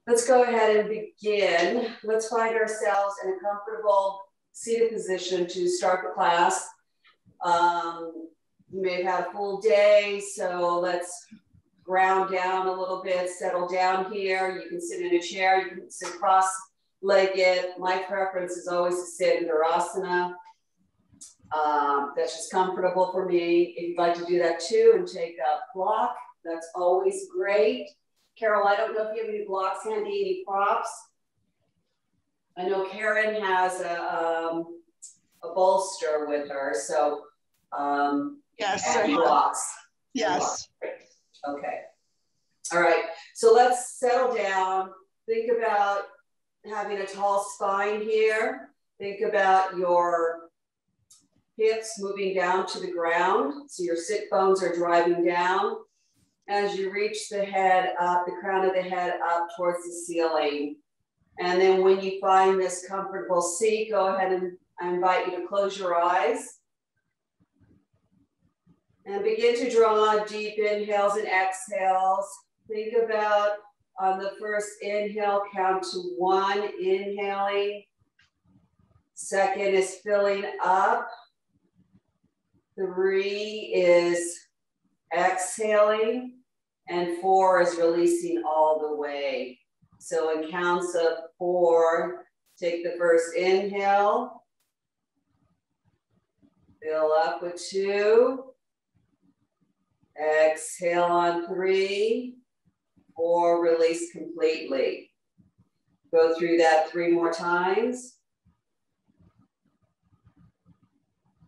Let's go ahead and begin. Let's find ourselves in a comfortable seated position to start the class. You may have had a full day, so let's ground down a little bit, settle down here. You can sit in a chair, you can sit cross-legged. My preference is always to sit in Virasana. That's just comfortable for me. If you'd like to do that too and take a block, that's always great. Carol, I don't know if you have any blocks handy, any props. I know Karen has a bolster with her, so yes, and blocks. Yes. Okay. All right. So let's settle down. Think about having a tall spine here. Think about your hips moving down to the ground. So your sit bones are driving down. As you reach the head up, the crown of the head up towards the ceiling. And then when you find this comfortable seat, go ahead and I invite you to close your eyes. And begin to draw deep inhales and exhales. Think about on the first inhale, count to 1, inhaling. Second is filling up. 3 is exhaling, and 4 is releasing all the way. So in counts of 4, take the first inhale, fill up with 2, exhale on 3, 4, release completely. Go through that 3 more times.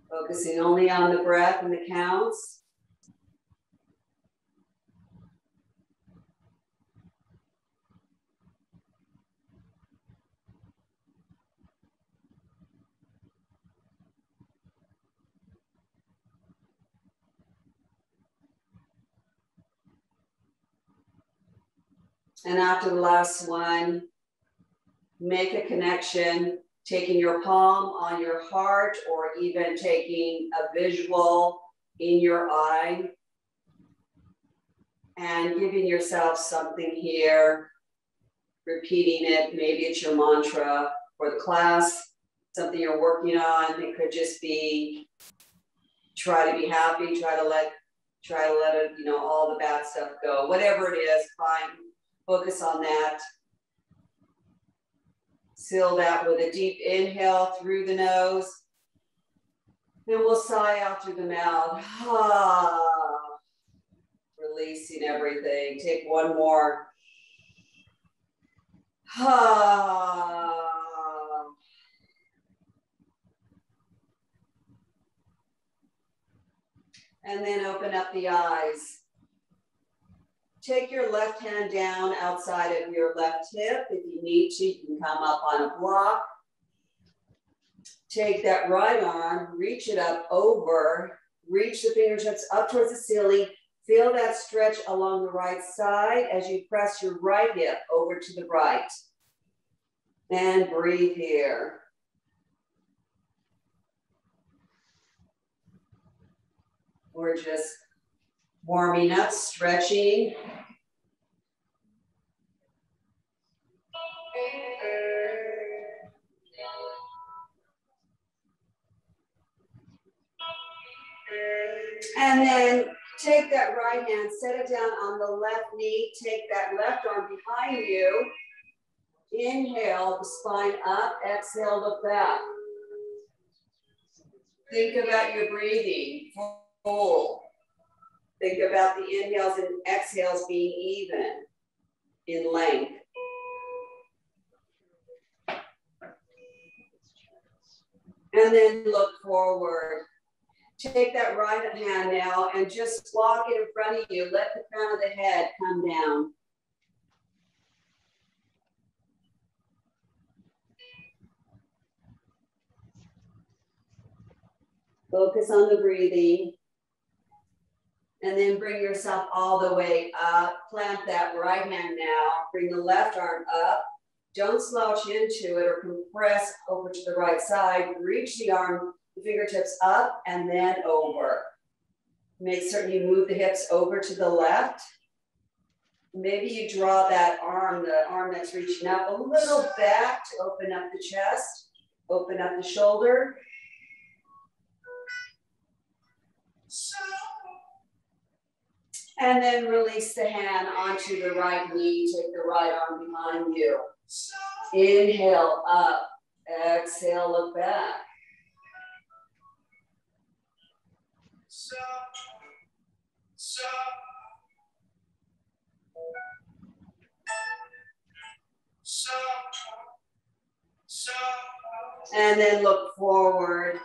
Focusing only on the breath and the counts. And after the last one, make a connection, taking your palm on your heart or even taking a visual in your eye and giving yourself something here, repeating it. Maybe it's your mantra for the class, something you're working on. It could just be try to be happy, try to let it, all the bad stuff go. Whatever it is, fine. Focus on that. Seal that with a deep inhale through the nose. Then we'll sigh out through the mouth. Releasing everything. Take one more. And then open up the eyes. Take your left hand down outside of your left hip. If you need to, you can come up on a block. Take that right arm, reach it up over, reach the fingertips up towards the ceiling. Feel that stretch along the right side as you press your right hip over to the right. And breathe here. We're just warming up, stretching. And then take that right hand, set it down on the left knee, take that left arm behind you. Inhale, the spine up, exhale, look back. Think about your breathing, full. Think about the inhales and exhales being even in length. And then look forward. Take that right hand now and just walk it in front of you. Let the crown of the head come down. Focus on the breathing. And then bring yourself all the way up. Plant that right hand now. Bring the left arm up. Don't slouch into it or compress over to the right side. Reach the arm, the fingertips up and then over. Make certain you move the hips over to the left. Maybe you draw that arm, the arm that's reaching up, a little back to open up the chest, open up the shoulder. And then release the hand onto the right knee, take the right arm behind you. Inhale up, exhale, look back. And then look forward.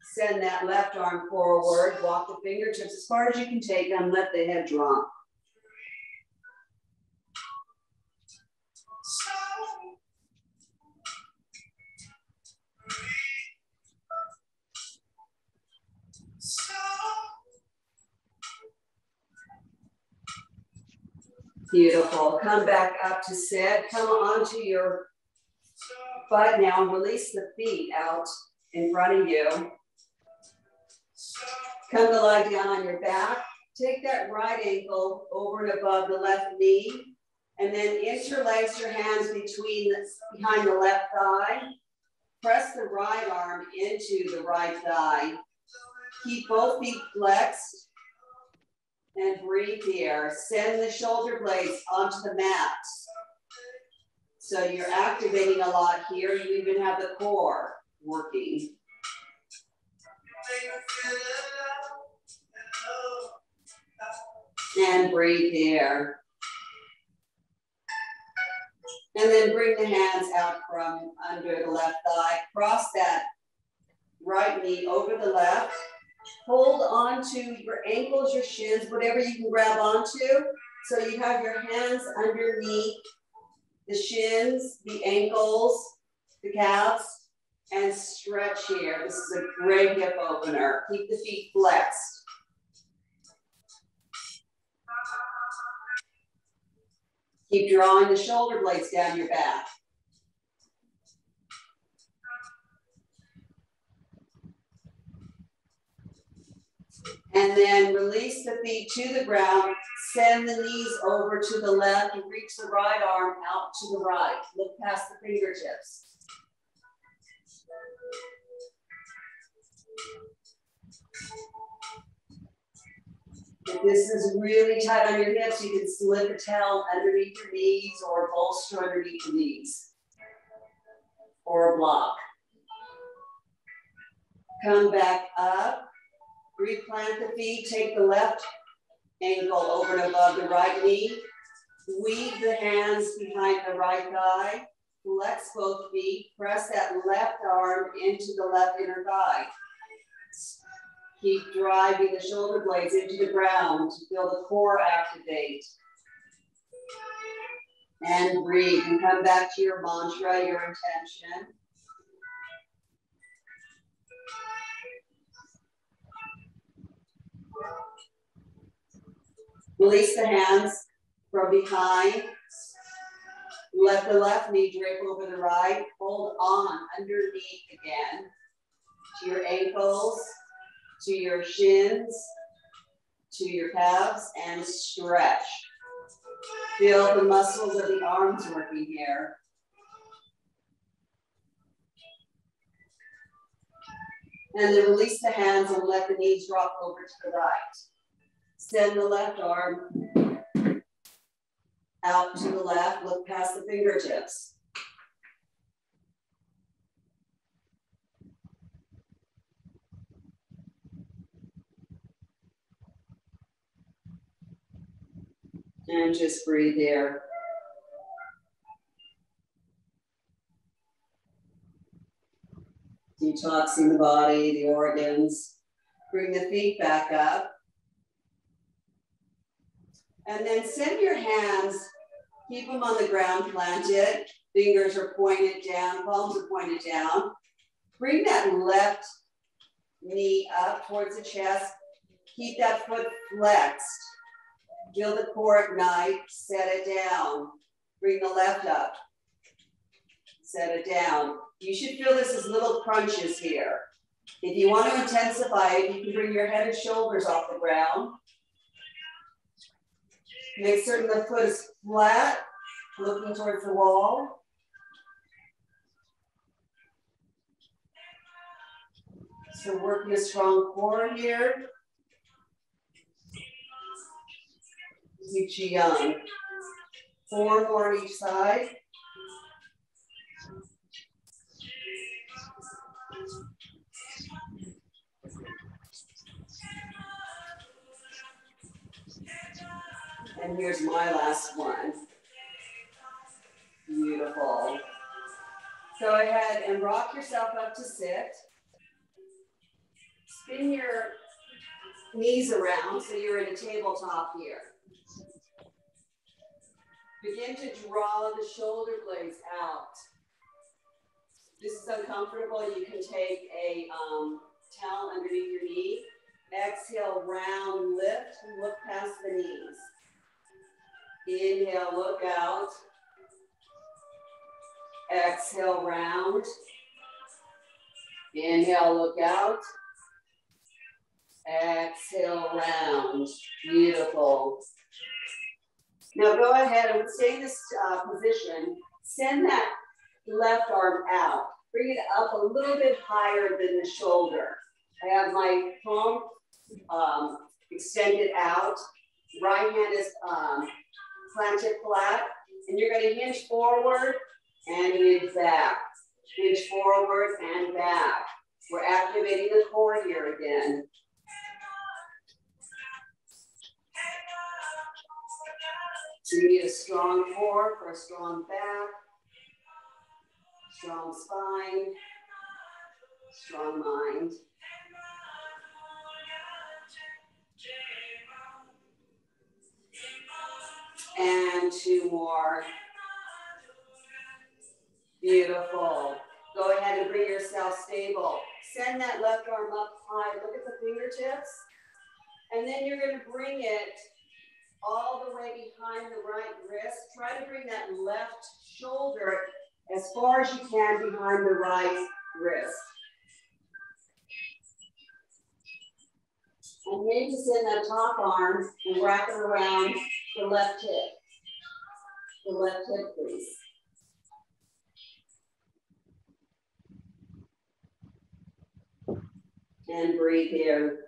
Send that left arm forward. Walk the fingertips as far as you can take them. Let the head drop. Beautiful. Come back up to sit. Come onto your butt now and release the feet out in front of you. Come to lie down on your back. Take that right ankle over and above the left knee, and then interlace your hands behind the left thigh. Press the right arm into the right thigh. Keep both feet flexed and breathe here. Send the shoulder blades onto the mat. So you're activating a lot here. You even have the core working. And breathe here. And then bring the hands out from under the left thigh. Cross that right knee over the left. Hold on to your ankles, your shins, whatever you can grab onto. So you have your hands underneath the shins, the ankles, the calves, and stretch here. This is a great hip opener. Keep the feet flexed. Keep drawing the shoulder blades down your back. And then release the feet to the ground. Send the knees over to the left and reach the right arm out to the right. Look past the fingertips. If this is really tight on your hips, you can slip a towel underneath your knees or a bolster underneath the knees or a block. Come back up, replant the feet, take the left ankle over and above the right knee, weave the hands behind the right thigh, flex both feet, press that left arm into the left inner thigh. Keep driving the shoulder blades into the ground to feel the core activate. And breathe and come back to your mantra, your intention. Release the hands from behind. Let the left knee drape over the right. Hold on underneath again to your ankles, to your shins, to your calves, and stretch. Feel the muscles of the arms working here. And then release the hands and let the knees drop over to the right. Send the left arm out to the left, look past the fingertips. And just breathe there. Detoxing the body, the organs. Bring the feet back up. And then send your hands, keep them on the ground planted. Fingers are pointed down, palms are pointed down. Bring that left knee up towards the chest. Keep that foot flexed. Feel the core ignite, set it down. Bring the left up, set it down. You should feel this as little crunches here. If you want to intensify it, you can bring your head and shoulders off the ground. Make certain the foot is flat, looking towards the wall. So working a strong core here. Young. 4 more on each side. And here's my last one. Beautiful. Go ahead and rock yourself up to sit. Spin your knees around so you're in a tabletop here. Begin to draw the shoulder blades out. This is uncomfortable. You can take a towel underneath your knee. Exhale, round, lift, and look past the knees. Inhale, look out. Exhale, round. Inhale, look out. Exhale, round. Beautiful. Now go ahead and stay in this position. Send that left arm out. Bring it up a little bit higher than the shoulder. I have my palm extended out. Right hand is planted flat. And you're going to hinge forward and hinge back. Hinge forward and back. We're activating the core here again. So you need a strong core for a strong back, strong spine, strong mind. And 2 more. Beautiful. Go ahead and bring yourself stable. Send that left arm up high. Look at the fingertips. And then you're going to bring it all the way behind the right wrist. Try to bring that left shoulder as far as you can behind the right wrist. And maybe send that top arm and wrap it around the left hip. The left hip, please. And breathe here.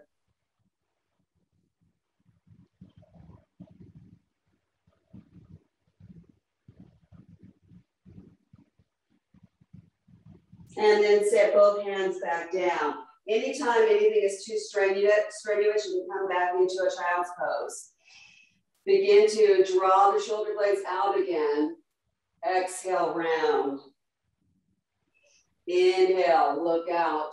And then set both hands back down. Anytime anything is too strenuous, you can come back into a child's pose. Begin to draw the shoulder blades out again. Exhale, round. Inhale, look out.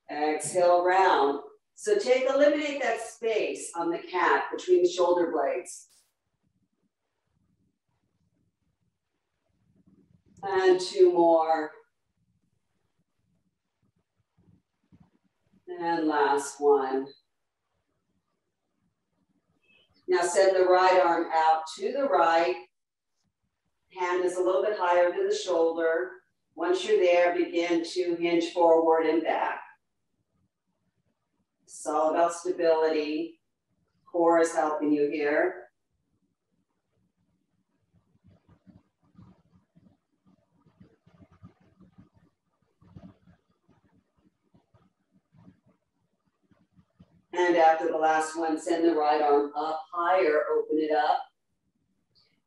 Exhale, round. So eliminate that space on the cat between the shoulder blades. And 2 more. And last one. Now send the right arm out to the right. Hand is a little bit higher than the shoulder. Once you're there, begin to hinge forward and back. It's all about stability. Core is helping you here. And after the last one, send the right arm up higher, open it up.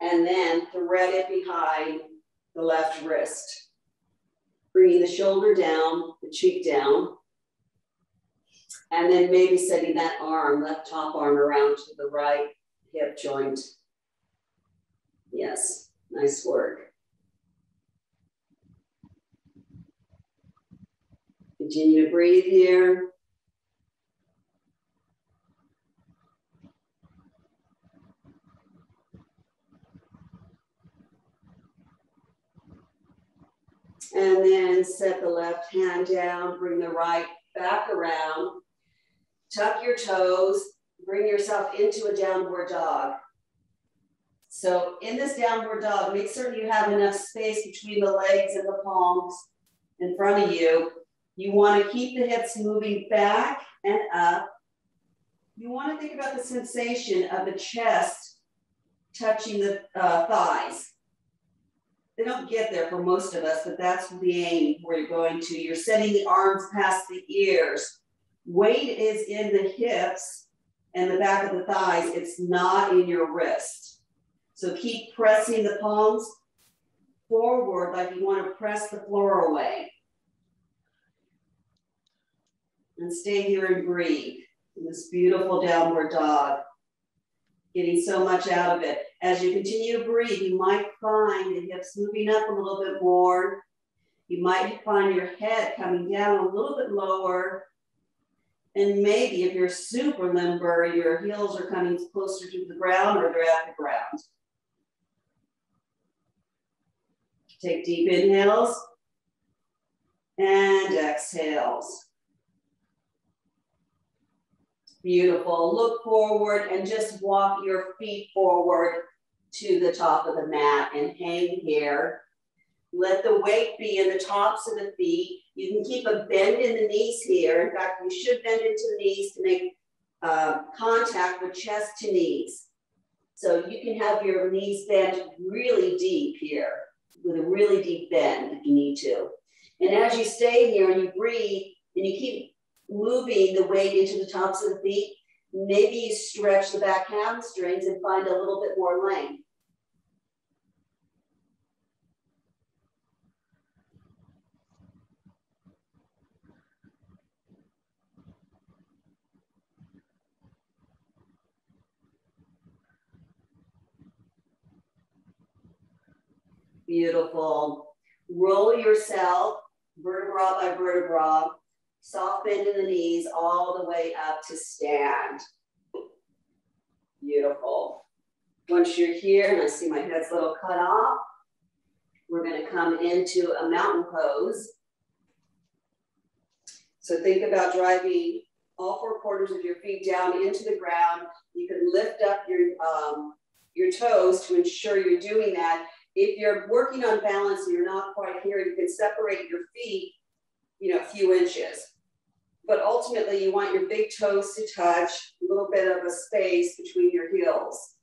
And then thread it behind the left wrist. Bringing the shoulder down, the cheek down. And then maybe setting that arm, left top arm around to the right hip joint. Yes, nice work. Continue to breathe here. And then set the left hand down, bring the right back around, tuck your toes, bring yourself into a downward dog. So in this downward dog, make certain you have enough space between the legs and the palms in front of you. You want to keep the hips moving back and up. You want to think about the sensation of the chest touching the thighs. They don't get there for most of us, but that's the aim where you're going to. You're sending the arms past the ears. Weight is in the hips and the back of the thighs. It's not in your wrist. So keep pressing the palms forward like you want to press the floor away. And stay here and breathe in this beautiful downward dog. Getting so much out of it. As you continue to breathe, you might find the hips moving up a little bit more. You might find your head coming down a little bit lower. And maybe if you're super limber, your heels are coming closer to the ground or they're at the ground. Take deep inhales and exhales. Beautiful. Look forward and just walk your feet forward to the top of the mat and hang here. Let the weight be in the tops of the feet. You can keep a bend in the knees here. In fact, you should bend into the knees to make contact with chest to knees. So you can have your knees bent really deep here with a really deep bend if you need to. And as you stay here and you breathe and you keep moving the weight into the tops of the feet, maybe you stretch the back hamstrings and find a little bit more length. Beautiful. Roll yourself vertebra by vertebra. Soft bend in the knees all the way up to stand. Beautiful. Once you're here, and I see my head's a little cut off, we're going to come into a mountain pose. So think about driving all four corners of your feet down into the ground. You can lift up your toes to ensure you're doing that. If you're working on balance and you're not quite here, you can separate your feet, a few inches. But ultimately, you want your big toes to touch, a little bit of a space between your heels.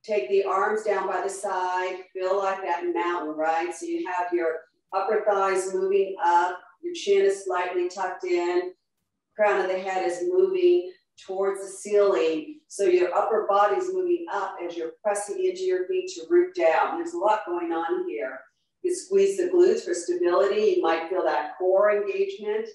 Take the arms down by the side, feel like that mountain, right? So you have your upper thighs moving up, your chin is slightly tucked in, crown of the head is moving towards the ceiling. So your upper body's moving up as you're pressing into your feet to root down. There's a lot going on here. You squeeze the glutes for stability. You might feel that core engagement.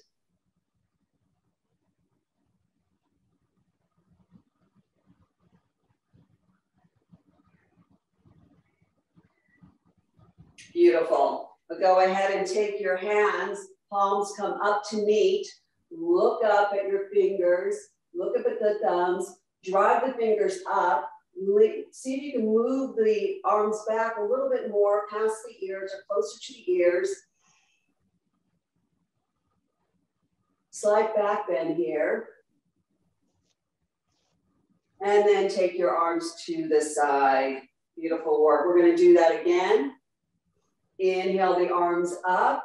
Beautiful. But go ahead and take your hands, palms come up to meet. Look up at your fingers. Look up at the thumbs. Drive the fingers up. See if you can move the arms back a little bit more past the ears or closer to the ears. Slight back bend here. And then take your arms to the side. Beautiful work. We're going to do that again. Inhale the arms up.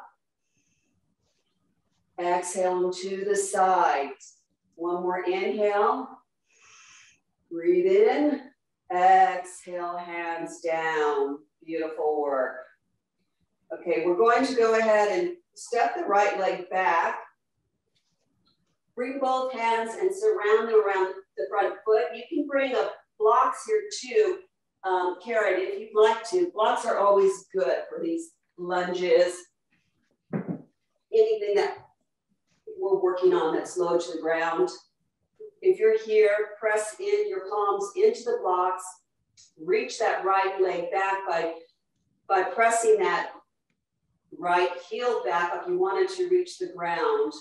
Exhale them to the sides. One more inhale. Breathe in. Exhale, hands down. Beautiful work. Okay, we're going to go ahead and step the right leg back. Bring both hands and surround them around the front foot. You can bring up blocks here too, Karen, if you'd like to. Blocks are always good for these lunges. Anything that we're working on that's low to the ground. If you're here, press in your palms into the blocks. Reach that right leg back by pressing that right heel back like you wanted to reach the ground.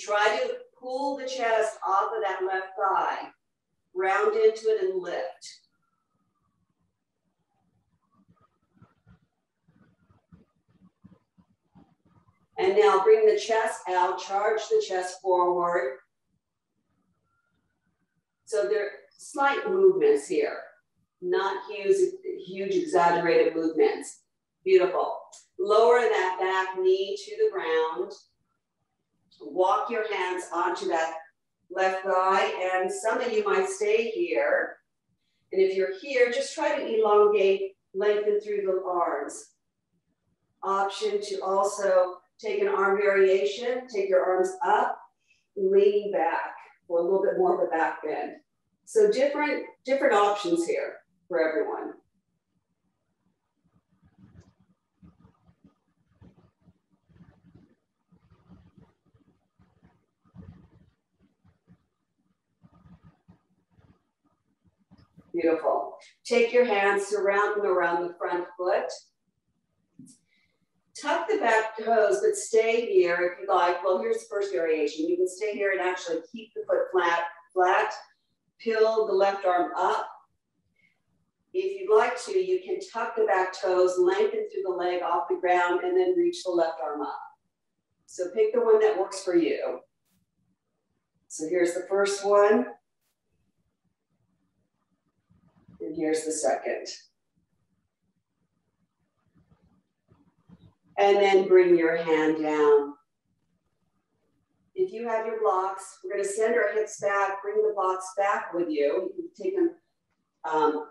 Try to pull the chest off of that left thigh. Round into it and lift. And now bring the chest out, charge the chest forward. So there are slight movements here, not huge exaggerated movements. Beautiful. Lower that back knee to the ground. Walk your hands onto that left thigh, and some of you might stay here And if you're here, just try to elongate, lengthen through the arms. Option to also take an arm variation, take your arms up, lean back for a little bit more of a back bend. So different options here for everyone. Beautiful. Take your hands, surround them around the front foot. Tuck the back toes, but stay here if you like. Well, here's the first variation. You can stay here and actually keep the foot flat. Peel the left arm up. If you'd like to, you can tuck the back toes, lengthen through the leg off the ground, and then reach the left arm up. So pick the one that works for you. So here's the first one. And here's the second. And then bring your hand down. If you have your blocks, we're going to send our hips back, bring the blocks back with you. You can take them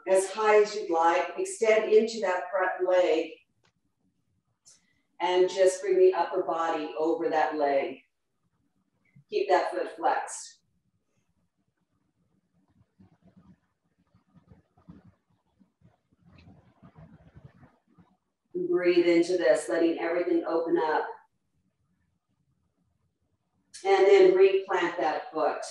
as high as you'd like. Extend into that front leg. And just bring the upper body over that leg. Keep that foot flexed. Breathe into this, letting everything open up. And then replant that foot.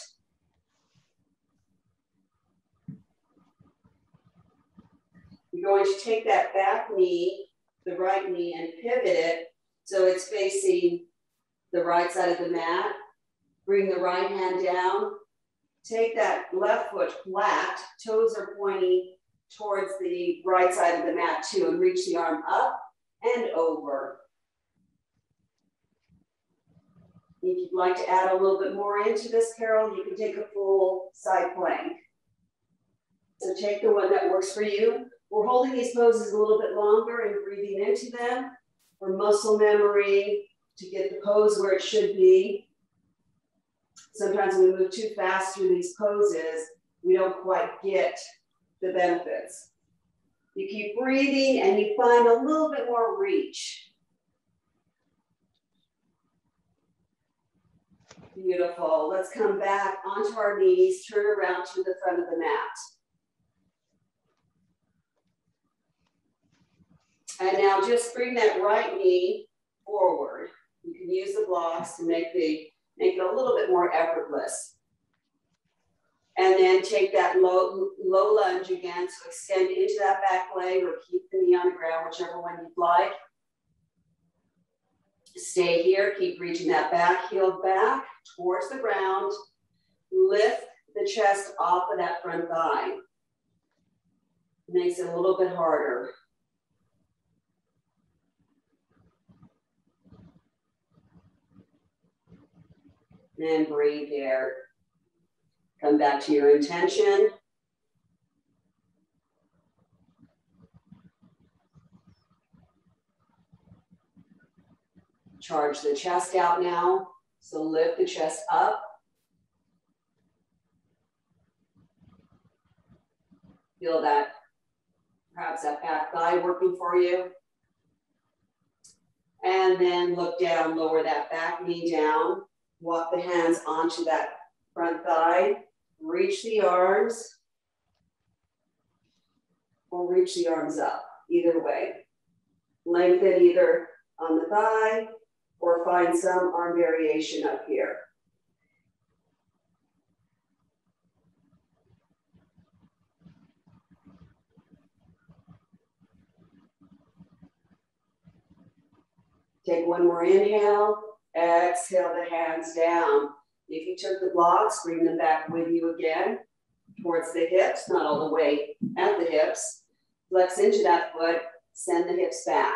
You're going to take that back knee, the right knee, and pivot it so it's facing the right side of the mat. Bring the right hand down. Take that left foot flat, toes are pointing towards the right side of the mat too, and reach the arm up and over. If you'd like to add a little bit more into this, Carol, you can take a full side plank. So take the one that works for you. We're holding these poses a little bit longer and breathing into them for muscle memory, to get the pose where it should be. Sometimes when we move too fast through these poses, we don't quite get the benefits. You keep breathing and you find a little bit more reach. Beautiful. Let's come back onto our knees, turn around to the front of the mat. And now just bring that right knee forward. You can use the blocks to make it a little bit more effortless. And then take that low lunge again. So extend into that back leg or keep the knee on the ground, whichever one you'd like. Stay here, keep reaching that back heel back towards the ground. Lift the chest off of that front thigh. Makes it a little bit harder. And breathe here. Come back to your intention. Charge the chest out now. So lift the chest up. Feel that, perhaps that back thigh working for you. And then look down, lower that back knee down. Walk the hands onto that front thigh. Reach the arms. Or reach the arms up, either way. Lengthen either on the thigh or find some arm variation up here. Take one more inhale. Exhale the hands down. If you took the blocks, bring them back with you again towards the hips, not all the way at the hips. Flex into that foot, send the hips back.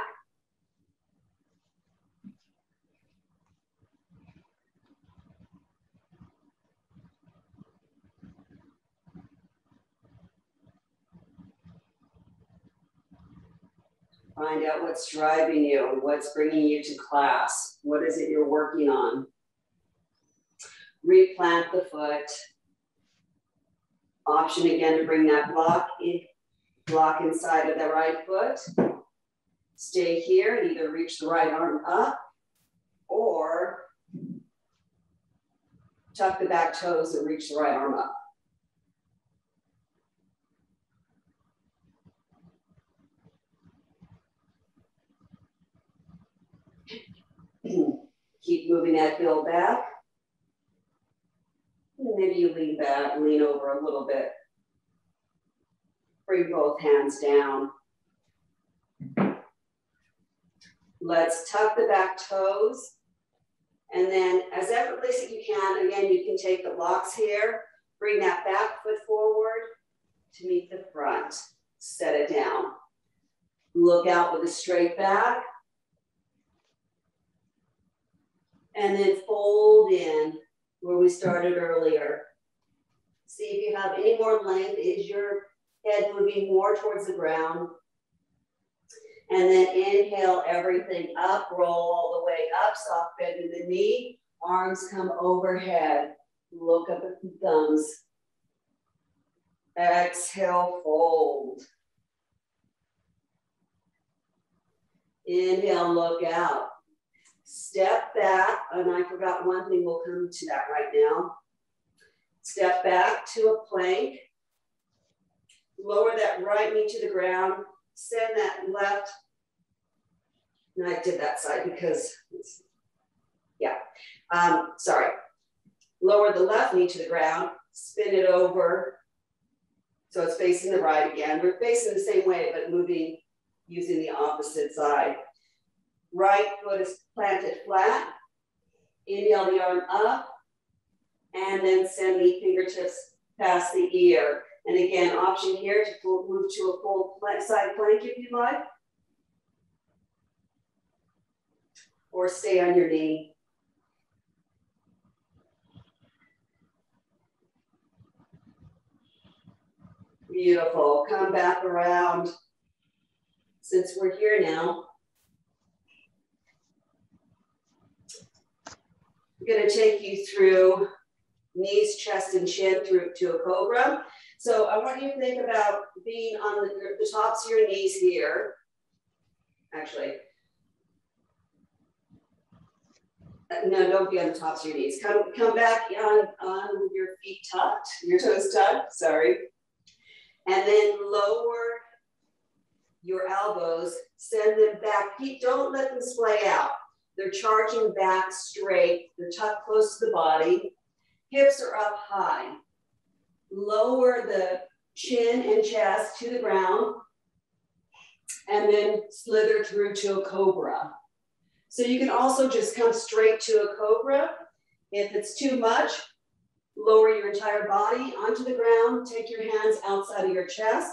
Find out what's driving you, what's bringing you to class. What is it you're working on? Replant the foot. Option again to bring that block inside of the right foot. Stay here and either reach the right arm up or tuck the back toes and reach the right arm up. Keep moving that heel back. And maybe you lean back, lean over a little bit. Bring both hands down. Let's tuck the back toes. And then as effortlessly as you can, again, you can take the blocks here, bring that back foot forward to meet the front. Set it down. Look out with a straight back. And then fold in where we started earlier. See if you have any more length. Is your head moving more towards the ground? And then inhale everything up, roll all the way up, soft bend in the knee, arms come overhead. Look up at the thumbs. Exhale, fold. Inhale, look out. Step back, and I forgot one thing, we'll come to that right now. Step back to a plank. Lower that right knee to the ground. Send that left. And I did that side because, sorry. Lower the left knee to the ground. Spin it over. So it's facing the right again. We're facing the same way, but moving using the opposite side. Right foot is planted flat. Inhale the arm up. And then send the fingertips past the ear. And again, option here to move to a full side plank if you like. Or stay on your knee. Beautiful. Come back around. Since we're here now, I'm going to take you through knees, chest, and chin through to a cobra. So I want you to think about being on the tops of your knees here. Actually, no, don't be on the tops of your knees. Come back on with your feet tucked, your toes tucked, sorry. And then lower your elbows, send them back. Don't let them splay out. They're charging back straight. They're tucked close to the body. Hips are up high. Lower the chin and chest to the ground. And then slither through to a cobra. So you can also just come straight to a cobra. If it's too much, lower your entire body onto the ground. Take your hands outside of your chest.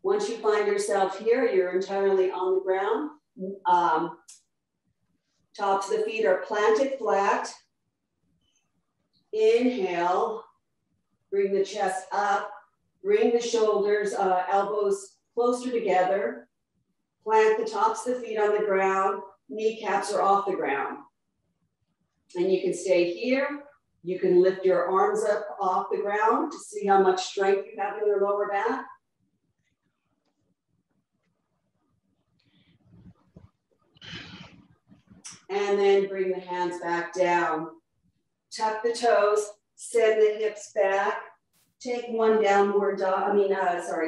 Once you find yourself here, you're entirely on the ground. Tops of the feet are planted flat. Inhale, bring the chest up, bring the shoulders, elbows closer together. Plant the tops of the feet on the ground, kneecaps are off the ground. And you can stay here. You can lift your arms up off the ground to see how much strength you have in your lower back. And then bring the hands back down. Tuck the toes, send the hips back. Take one downward dog,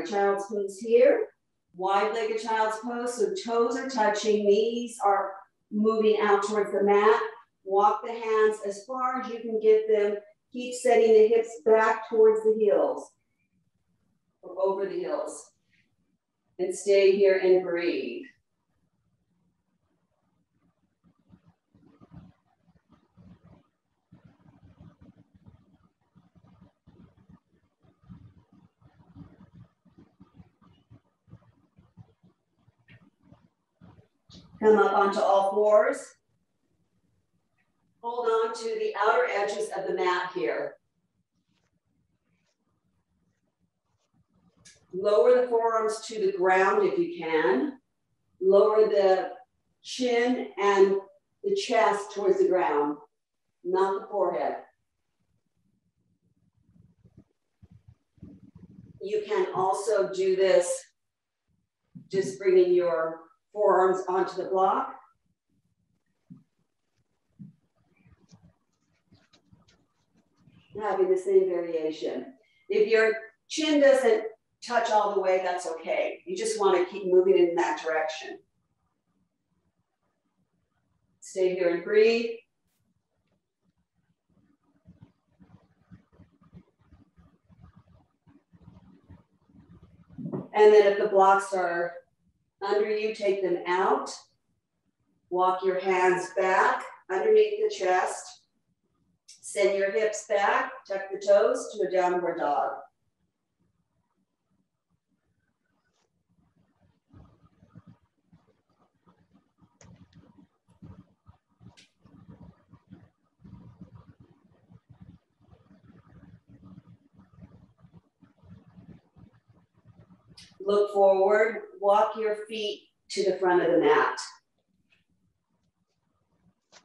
child's pose here. Wide-legged child's pose, so toes are touching, knees are moving out towards the mat. Walk the hands as far as you can get them. Keep setting the hips back towards the heels, or over the heels. And stay here and breathe. Come up onto all fours. Hold on to the outer edges of the mat here. Lower the forearms to the ground if you can. Lower the chin and the chest towards the ground, not the forehead. You can also do this just bringing your forearms onto the block. Having the same variation. If your chin doesn't touch all the way, that's okay. You just want to keep moving in that direction. Stay here and breathe. And then if the blocks are under you, take them out. Walk your hands back underneath the chest. Send your hips back, tuck the toes to a downward dog. Look forward, walk your feet to the front of the mat.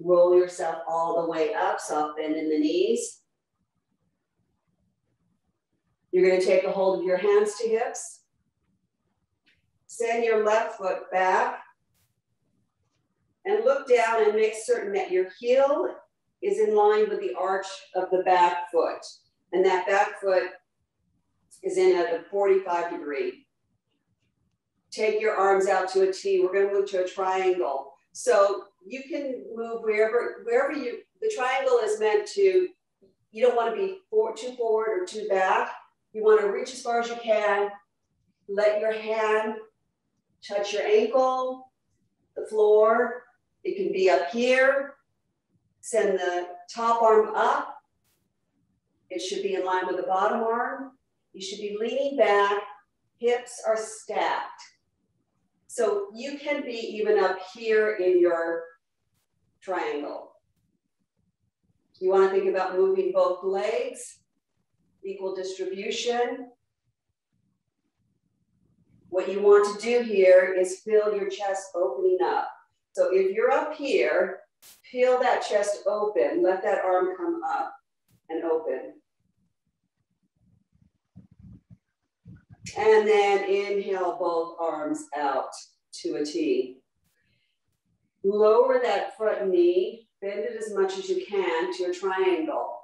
Roll yourself all the way up, soft bend in the knees. You're going to take a hold of your hands to hips. Send your left foot back. And look down and make certain that your heel is in line with the arch of the back foot. And that back foot is in at a 45 degree. Take your arms out to a T. We're going to move to a triangle. So you can move wherever you, the triangle is meant to, you don't want to be too forward or too back. You want to reach as far as you can. Let your hand touch your ankle, the floor. It can be up here. Send the top arm up. It should be in line with the bottom arm. You should be leaning back. Hips are stacked. So you can be even up here in your triangle. You want to think about moving both legs, equal distribution. What you want to do here is feel your chest opening up. So if you're up here, feel that chest open, let that arm come up and open. And then inhale both arms out to a T. Lower that front knee, bend it as much as you can to a triangle.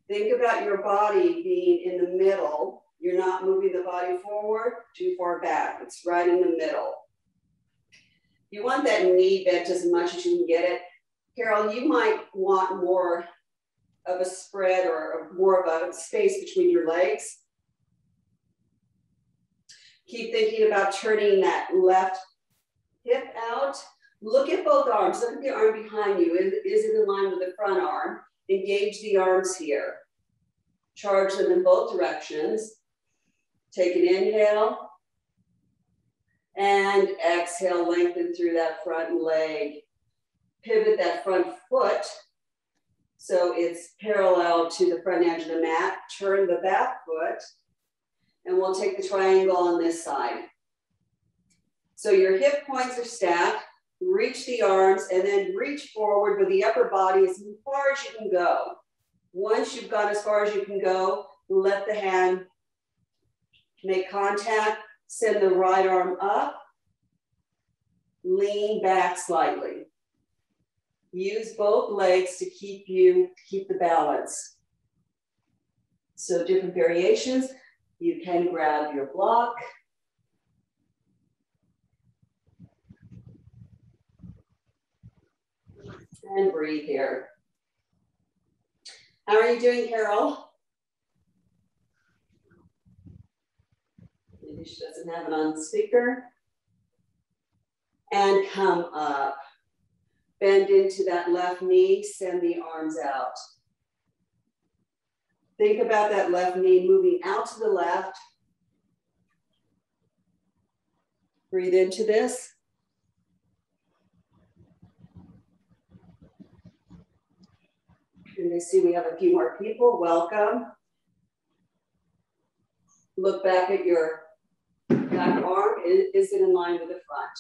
Think about your body being in the middle. You're not moving the body forward, too far back. It's right in the middle. You want that knee bent as much as you can get it. Carol, you might want more of a spread or more of a space between your legs. Keep thinking about turning that left hip out. Look at both arms. Look at the arm behind you. Is it in line with the front arm? Engage the arms here. Charge them in both directions. Take an inhale. And exhale, lengthen through that front leg. Pivot that front foot so it's parallel to the front edge of the mat. Turn the back foot. And we'll take the triangle on this side. So your hip points are stacked. Reach the arms and then reach forward with the upper body as far as you can go. Once you've gone as far as you can go, let the hand make contact. Send the right arm up. Lean back slightly. Use both legs to keep the balance. So different variations. You can grab your block. And breathe here. How are you doing, Carol? Maybe she doesn't have it on speaker. And come up. Bend into that left knee, send the arms out. Think about that left knee moving out to the left. Breathe into this. And I see we have a few more people. Welcome. Look back at your back arm. Is it in line with the front?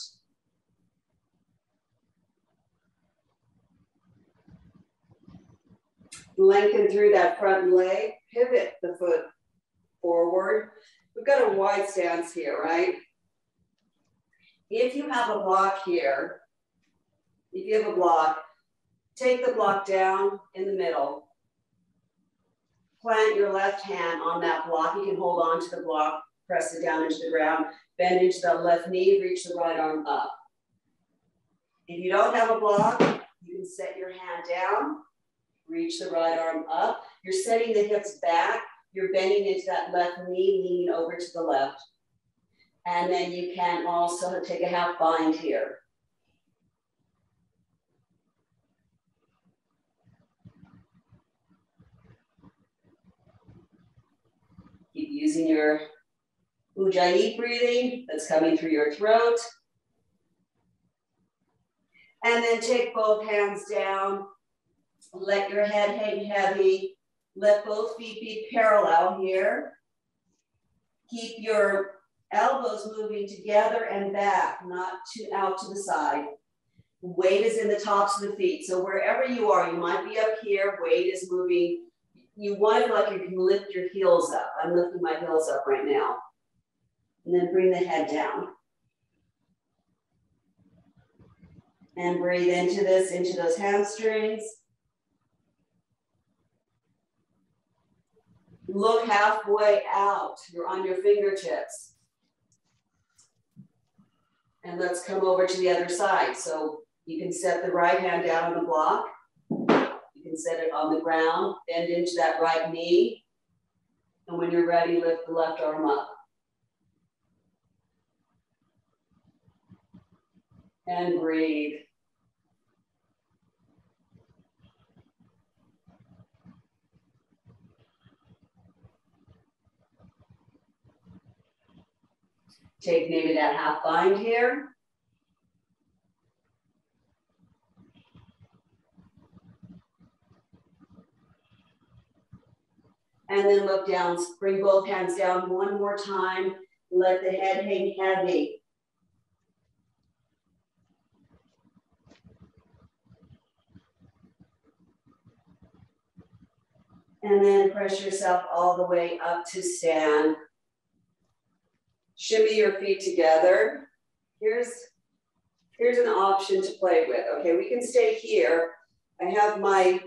Lengthen through that front leg. Pivot the foot forward. we've got a wide stance here, right? If you have a block here, if you have a block, take the block down in the middle. Plant your left hand on that block. You can hold on to the block, press it down into the ground, bend into the left knee, reach the right arm up. If you don't have a block, you can set your hand down, reach the right arm up. You're setting the hips back. You're bending into that left knee, leaning over to the left. And then you can also take a half bind here. Keep using your Ujjayi breathing that's coming through your throat. And then take both hands down. Let your head hang heavy. Let both feet be parallel here. Keep your elbows moving together and back, not out to the side. Weight is in the tops of the feet. So wherever you are, you might be up here, weight is moving. You want to feel like you can lift your heels up. I'm lifting my heels up right now. And then bring the head down. And breathe into this, into those hamstrings. Look halfway out. You're on your fingertips. And let's come over to the other side. So you can set the right hand down on the block. You can set it on the ground, bend into that right knee. And when you're ready, lift the left arm up. And breathe. Take maybe that half bind here. And then look down, bring both hands down one more time. Let the head hang heavy. And then press yourself all the way up to stand. Shimmy your feet together. Here's an option to play with. Okay, we can stay here. I have my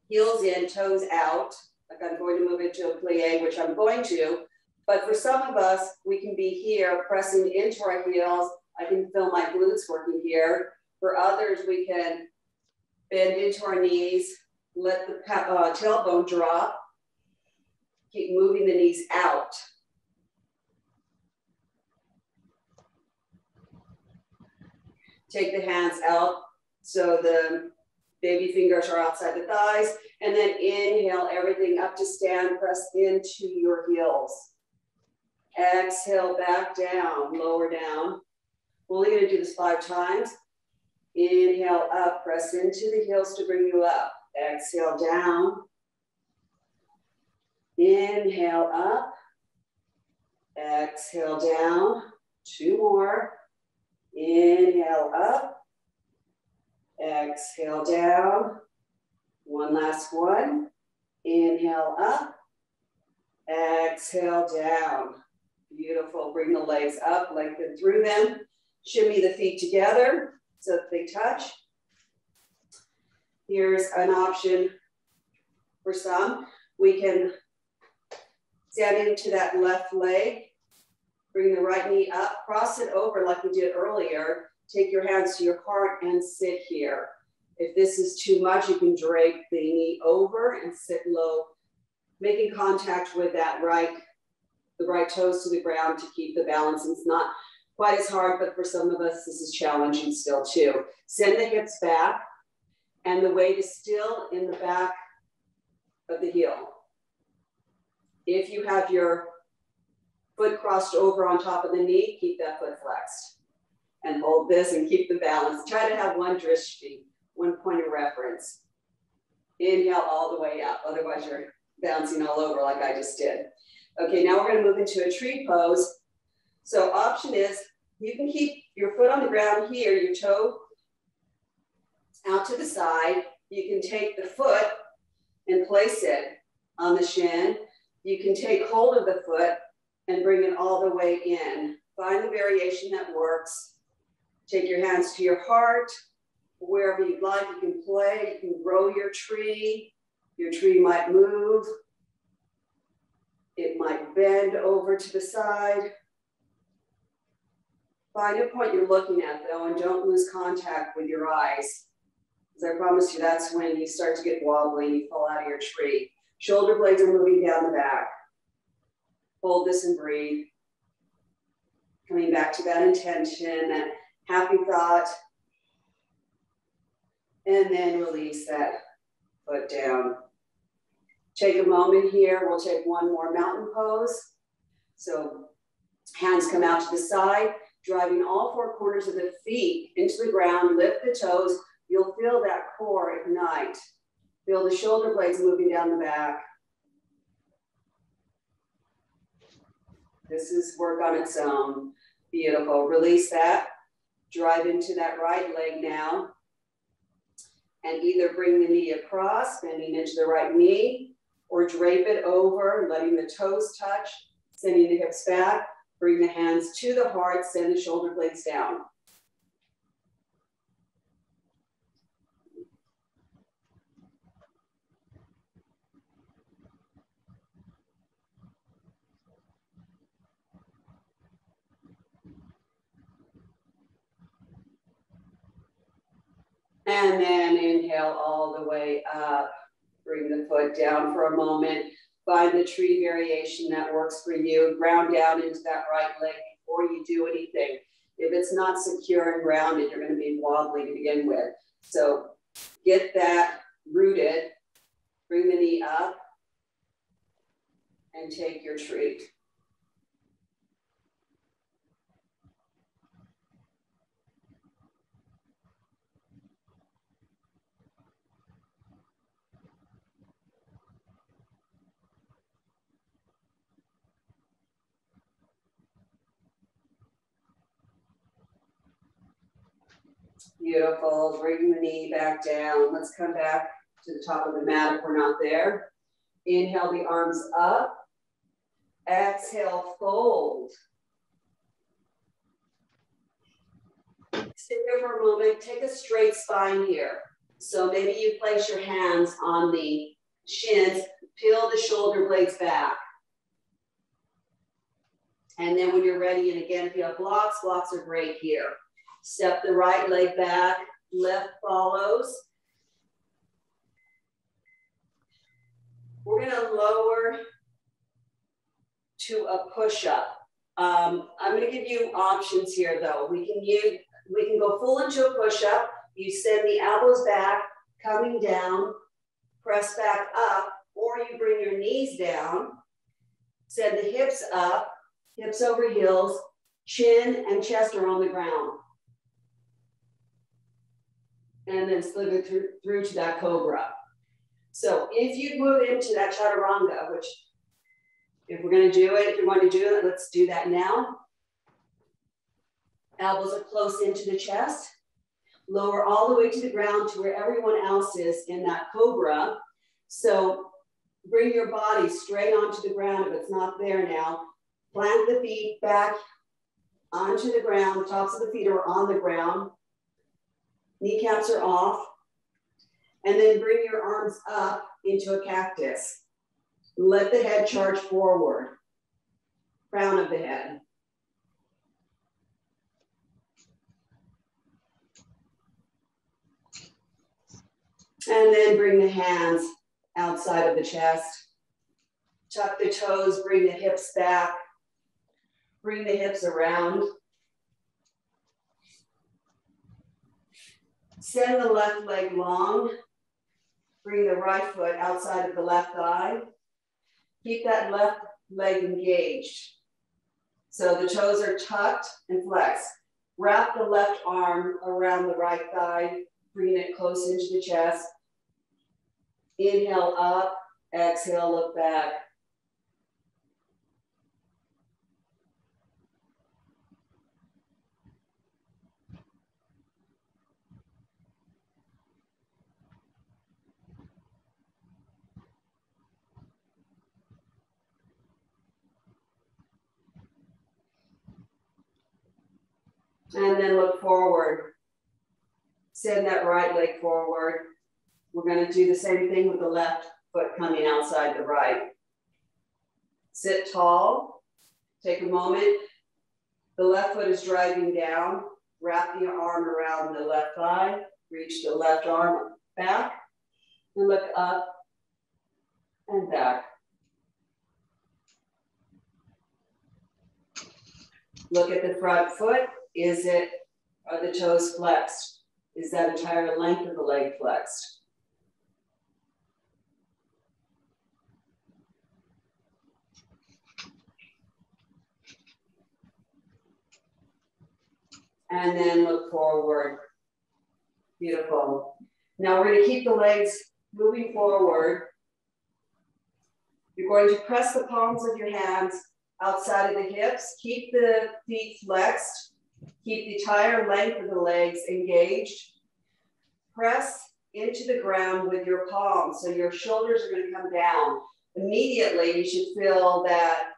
heels in, toes out. Like I'm going to move into a plie, which I'm going to. But for some of us, we can be here pressing into our heels. I can feel my glutes working here. For others, we can bend into our knees. Let the tailbone drop. Keep moving the knees out. Take the hands out so the baby fingers are outside the thighs. And then inhale everything up to stand. Press into your heels. Exhale back down, lower down. We're only going to do this 5 times. Inhale up, press into the heels to bring you up. Exhale down. Inhale up. Exhale down. 2 more. Inhale up. Exhale down. One last one. Inhale up. Exhale down. Beautiful. Bring the legs up, lengthen through them. Shimmy the feet together so that they touch. Here's an option for some. We can stand into that left leg. Bring the right knee up, cross it over like we did earlier. Take your hands to your heart and sit here. If this is too much, you can drape the knee over and sit low, making contact with that the right toes to the ground to keep the balance. It's not quite as hard, but for some of us, this is challenging still too. Send the hips back, and the weight is still in the back of the heel. If you have your foot crossed over on top of the knee, keep that foot flexed. And hold this and keep the balance. Try to have one drishti, one point of reference. Inhale all the way up, otherwise you're bouncing all over like I just did. Okay, now we're gonna move into a tree pose. So option is, you can keep your foot on the ground here, your toe out to the side. You can take the foot and place it on the shin. You can take hold of the foot and bring it all the way in. Find the variation that works. Take your hands to your heart. Wherever you'd like, you can play, you can grow your tree. Your tree might move. It might bend over to the side. Find a point you're looking at though, and don't lose contact with your eyes. Because I promise you, that's when you start to get wobbly and you fall out of your tree. Shoulder blades are moving down the back. Hold this and breathe. Coming back to that intention, that happy thought. And then release that foot down. Take a moment here. We'll take one more mountain pose. So hands come out to the side, driving all four corners of the feet into the ground. Lift the toes. You'll feel that core ignite. Feel the shoulder blades moving down the back. This is work on its own. Beautiful. Release that. Drive into that right leg now. And either bring the knee across, bending into the right knee, or drape it over, letting the toes touch, sending the hips back. Bring the hands to the heart, send the shoulder blades down. And then inhale all the way up. Bring the foot down for a moment. Find the tree variation that works for you. Ground down into that right leg before you do anything. If it's not secure and grounded, you're going to be wobbly to begin with. So get that rooted. Bring the knee up and take your treat. Beautiful. Bring the knee back down. Let's come back to the top of the mat if we're not there. Inhale the arms up. Exhale, fold. Sit there for a moment. Take a straight spine here. So maybe you place your hands on the shins. Peel the shoulder blades back. And then when you're ready, and again, if you have blocks, blocks are great here. Step the right leg back, left follows. We're gonna lower to a push-up. I'm gonna give you options here though. We can go full into a push-up. You send the elbows back, coming down, press back up, or you bring your knees down, send the hips up, hips over heels, chin and chest are on the ground. And then slither through to that Cobra. So if you move into that Chaturanga, which if we're going to do it, if you want to do it, let's do that now. Elbows are close into the chest. Lower all the way to the ground to where everyone else is in that Cobra. So bring your body straight onto the ground if it's not there now. Plant the feet back onto the ground. The tops of the feet are on the ground. Kneecaps are off. And then bring your arms up into a cactus. Let the head charge forward. Crown of the head. And then bring the hands outside of the chest. Tuck the toes, bring the hips back. Bring the hips around. Send the left leg long. Bring the right foot outside of the left thigh. Keep that left leg engaged. So the toes are tucked and flexed. Wrap the left arm around the right thigh, bring it close into the chest. Inhale up, exhale, look back. And then look forward. Send that right leg forward. We're going to do the same thing with the left foot coming outside the right. Sit tall. Take a moment. The left foot is driving down. Wrap your arm around the left thigh. Reach the left arm back. And look up and back. Look at the front foot. Are the toes flexed? Is that entire length of the leg flexed? And then look forward. Beautiful. Now we're going to keep the legs moving forward. You're going to press the palms of your hands outside of the hips. Keep the feet flexed. Keep the entire length of the legs engaged. Press into the ground with your palms. So your shoulders are going to come down. Immediately, you should feel that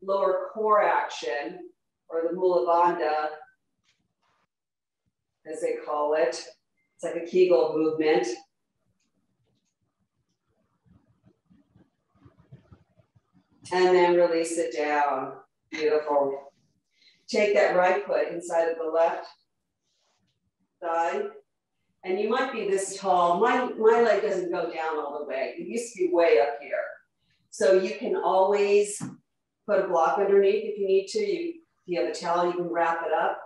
lower core action, or the Mula Bandha, as they call it. It's like a Kegel movement. And then release it down. Beautiful. Take that right foot inside of the left thigh. And you might be this tall. My leg doesn't go down all the way. It used to be way up here. So you can always put a block underneath if you need to. If you have a towel, you can wrap it up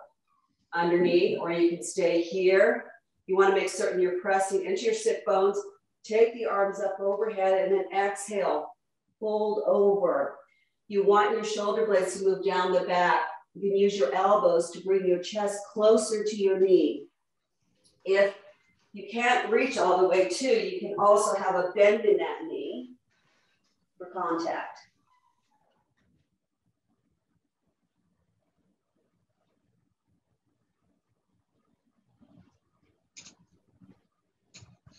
underneath, or you can stay here. You want to make certain you're pressing into your sit bones. Take the arms up overhead and then exhale. Fold over. You want your shoulder blades to move down the back. You can use your elbows to bring your chest closer to your knee. If you can't reach all the way to, you can also have a bend in that knee for contact.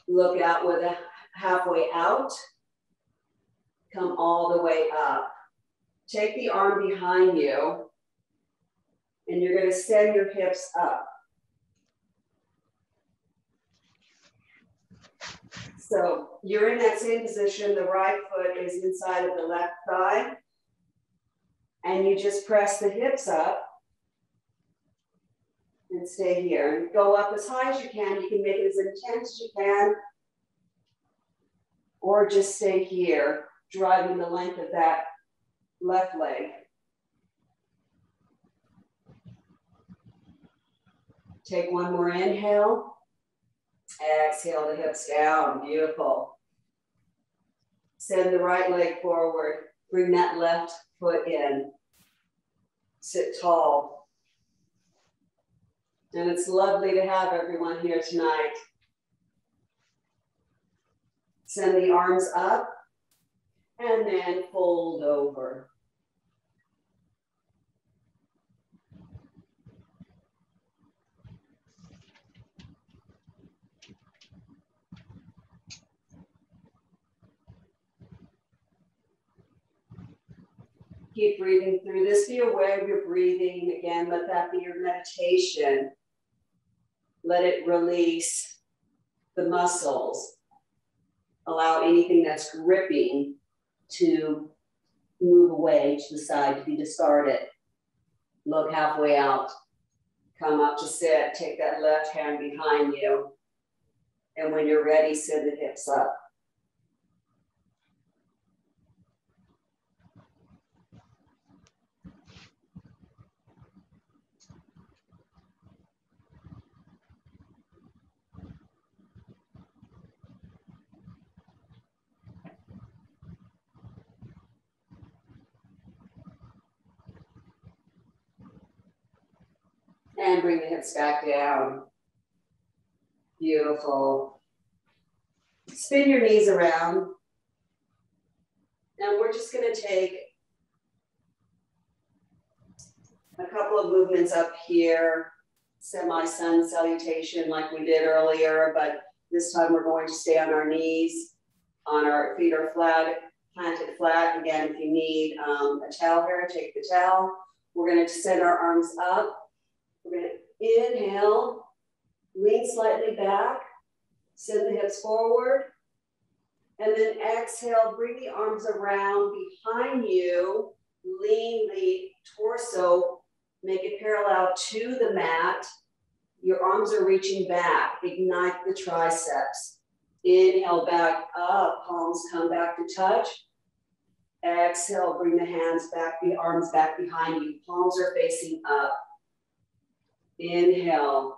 Look out with a halfway out. Come all the way up. Take the arm behind you, and you're going to send your hips up. So you're in that same position. The right foot is inside of the left thigh, and you just press the hips up and stay here. And go up as high as you can. You can make it as intense as you can, or just stay here, driving the length of that left leg. Take one more inhale. Exhale the hips down. Beautiful. Send the right leg forward. Bring that left foot in. Sit tall. And it's lovely to have everyone here tonight. Send the arms up. And then fold over. Keep breathing through this. Be aware of your breathing. Again, let that be your meditation. Let it release the muscles. Allow anything that's gripping to move away to the side, to be discarded. Look halfway out. Come up to sit. Take that left hand behind you. And when you're ready, send the hips up. And bring the hips back down. Beautiful. Spin your knees around. And we're just going to take a couple of movements up here. Semi-sun salutation like we did earlier, but this time we're going to stay on our knees. On our feet are flat, planted flat. Again, if you need a towel here, take the towel. We're going to send our arms up. We're going to Inhale, lean slightly back, send the hips forward. And then exhale, bring the arms around behind you, lean the torso, make it parallel to the mat. Your arms are reaching back, ignite the triceps. Inhale, back up, palms come back to touch. Exhale, bring the hands back, the arms back behind you. Palms are facing up. Inhale.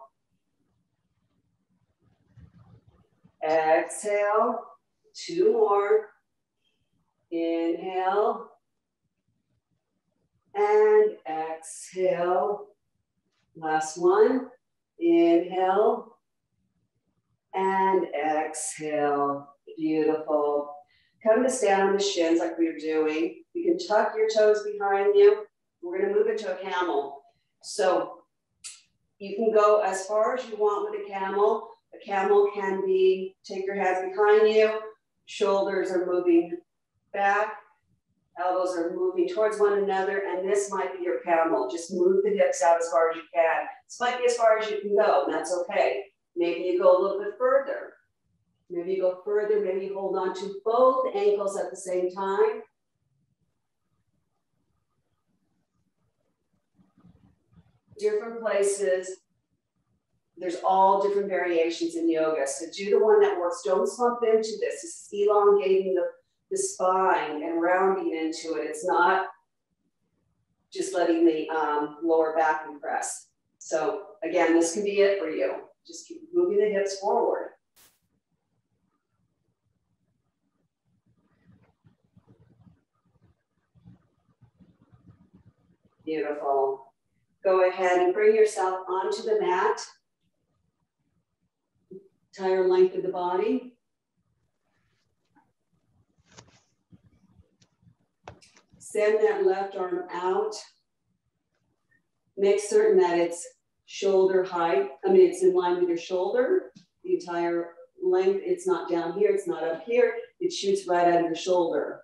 Exhale. 2 more. Inhale. And exhale. Last one. Inhale. And exhale. Beautiful. Come to stand on the shins like we were doing. You can tuck your toes behind you. We're going to move into a camel. So you can go as far as you want with a camel. A camel can be, take your hands behind you, shoulders are moving back, elbows are moving towards one another, and this might be your camel. Just move the hips out as far as you can. This might be as far as you can go, and that's okay. Maybe you go a little bit further. Maybe you go further, maybe you hold on to both ankles at the same time. Different places. There's all different variations in yoga. So do the one that works. Don't slump into this. This is elongating the spine and rounding into it. It's not just letting the lower back compress. So again, this can be it for you. Just keep moving the hips forward. Beautiful. Go ahead and bring yourself onto the mat. Entire length of the body. Send that left arm out. Make certain that it's shoulder height. It's in line with your shoulder. The entire length, it's not down here, it's not up here. It shoots right out of your shoulder.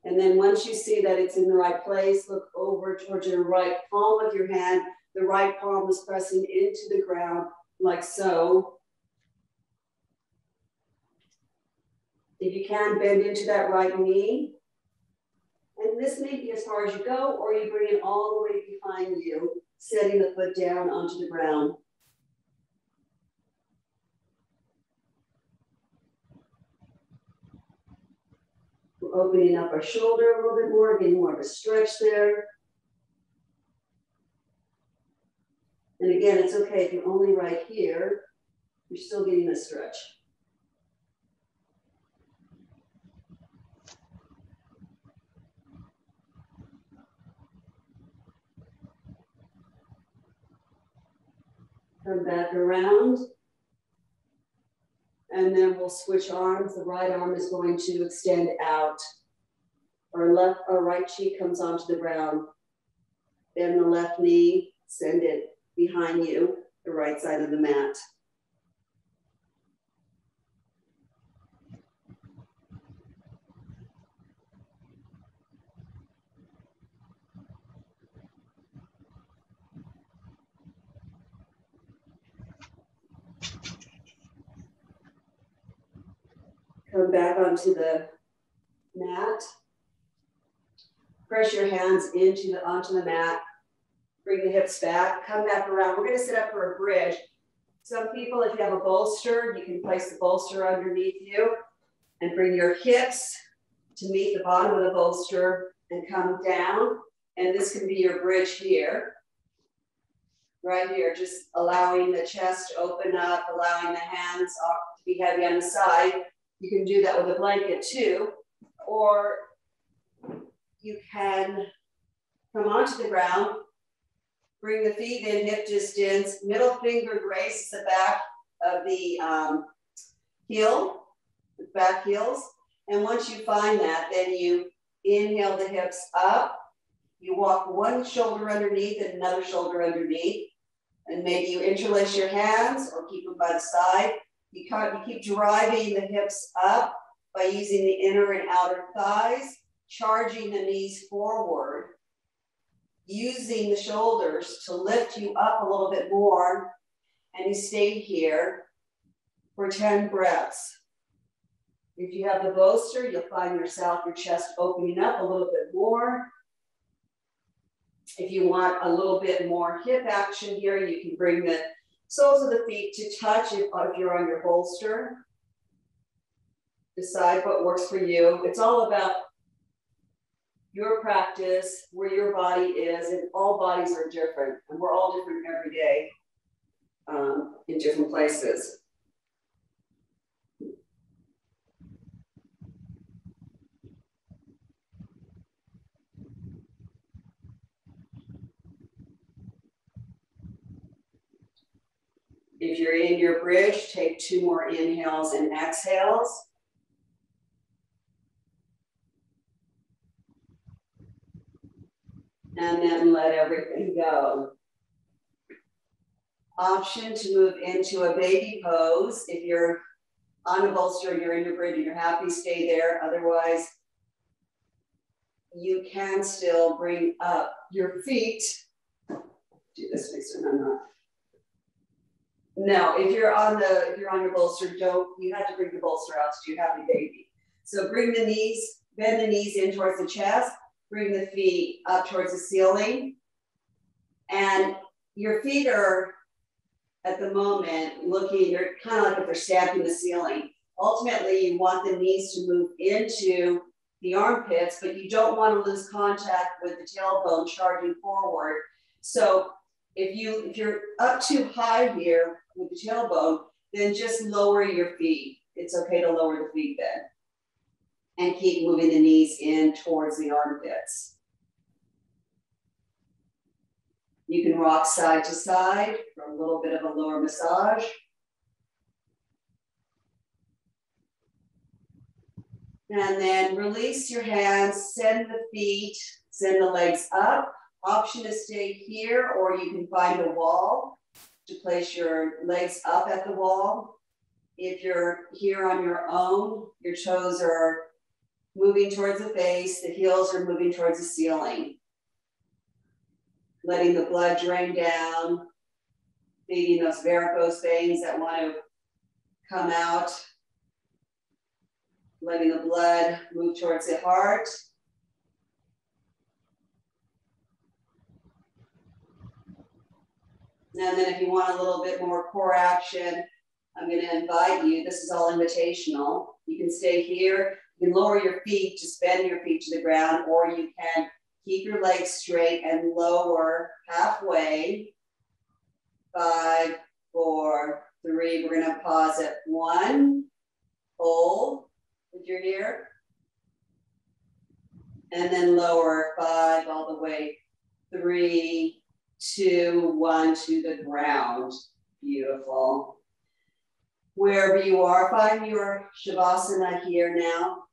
And then once you see that it's in the right place, look over towards your right palm of your hand. The right palm is pressing into the ground like so. If you can, bend into that right knee. And this may be as far as you go, or you bring it all the way behind you, setting the foot down onto the ground. We're opening up our shoulder a little bit more, getting more of a stretch there. And again, it's okay if you're only right here, you're still getting a stretch. Come back around. And then we'll switch arms. The right arm is going to extend out. Our left or right cheek comes onto the ground. Bend the left knee, send it behind you, the right side of the mat. Come back onto the mat. Press your hands onto the mat. Bring the hips back. Come back around. We're going to sit up for a bridge. Some people, if you have a bolster, you can place the bolster underneath you and bring your hips to meet the bottom of the bolster and come down. And this can be your bridge here. Right here, just allowing the chest to open up, allowing the hands to be heavy on the side. You can do that with a blanket too, or you can come onto the ground, bring the feet in hip distance, middle finger graces the back of the heel, the back heels. And once you find that, then you inhale the hips up, you walk one shoulder underneath and another shoulder underneath, and maybe you interlace your hands or keep them by the side. You keep driving the hips up by using the inner and outer thighs, charging the knees forward. using the shoulders to lift you up a little bit more, and you stay here for 10 breaths. If you have the bolster, you'll find yourself, your chest opening up a little bit more. If you want a little bit more hip action here, you can bring the soles of the feet to touch if you're on your bolster. Decide what works for you. It's all about your practice, where your body is, and all bodies are different, and we're all different every day in different places. If you're in your bridge, take 2 more inhales and exhales. And then let everything go. Option to move into a baby pose. If you're on a bolster and you're in your bridge and you're happy, stay there. Otherwise, you can still bring up your feet. Do this next time, I'm not. No, if you're on your bolster, you have to bring the bolster out to do happy baby. So bring the knees, bend the knees in towards the chest, bring the feet up towards the ceiling. And your feet are, at the moment, looking, they're kind of like if they're stamping the ceiling. Ultimately, you want the knees to move into the armpits, but you don't want to lose contact with the tailbone charging forward. So if you're up too high here with the tailbone, then just lower your feet. It's okay to lower the feet then. And keep moving the knees in towards the armpits. You can rock side to side for a little bit of a lower massage. And then release your hands, send the feet, send the legs up. Option to stay here, or you can find a wall to place your legs up at the wall. If you're here on your own, your toes are moving towards the face, the heels are moving towards the ceiling. Letting the blood drain down, feeding those varicose veins that want to come out. Letting the blood move towards the heart. And then if you want a little bit more core action, I'm going to invite you. This is all invitational. You can stay here. You can lower your feet, just bend your feet to the ground, or you can keep your legs straight and lower halfway. 5, 4, 3. We're going to pause at 1. Hold if you're here. And then lower 5 all the way. 3, 2, 1 to the ground. Beautiful. Wherever you are, find your Shavasana here now.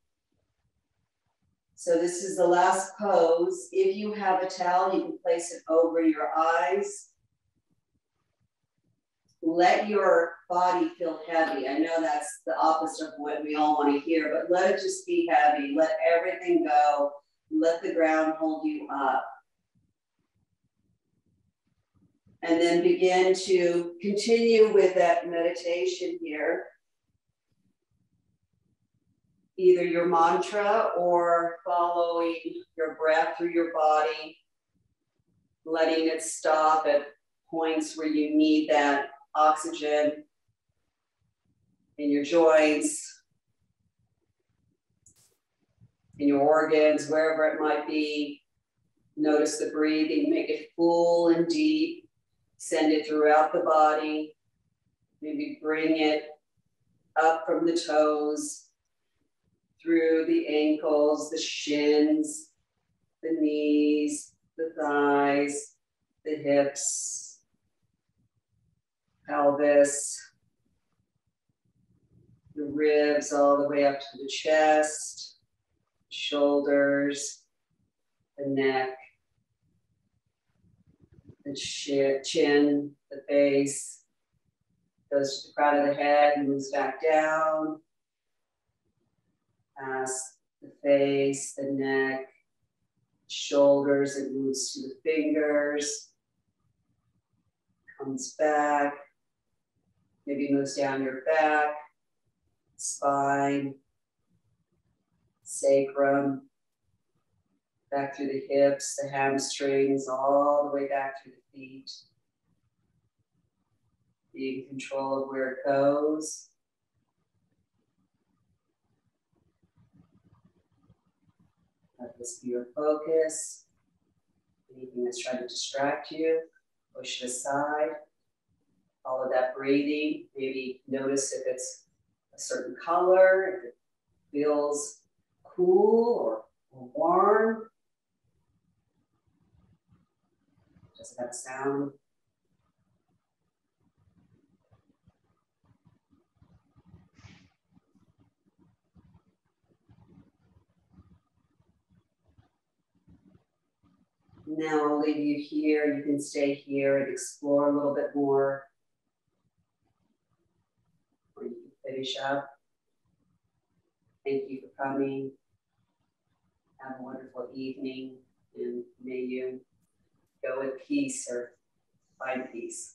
So this is the last pose. If you have a towel, you can place it over your eyes. Let your body feel heavy. I know that's the opposite of what we all want to hear, but let it just be heavy. Let everything go. Let the ground hold you up. And then begin to continue with that meditation here. Either your mantra or following your breath through your body, letting it stop at points where you need that oxygen in your joints, in your organs, wherever it might be. Notice the breathing, make it full and deep. Send it throughout the body. Maybe bring it up from the toes, through the ankles, the shins, the knees, the thighs, the hips, pelvis, the ribs all the way up to the chest, shoulders, the neck, the chin, the face, goes to the crown of the head, moves back down, past the face, the neck, Shoulders, it moves to the fingers, comes back, maybe moves down your back, spine, sacrum, back through the hips, the hamstrings, all the way back through the feet. Be in control of where it goes. Let this be your focus. Anything that's trying to distract you, push it aside. Follow that breathing. Maybe notice if it's a certain color, if it feels cool or warm. Does it have a sound? Now I'll leave you here. You can stay here and explore a little bit more. Or you can finish up. Thank you for coming. Have a wonderful evening, and may you go with peace or find peace.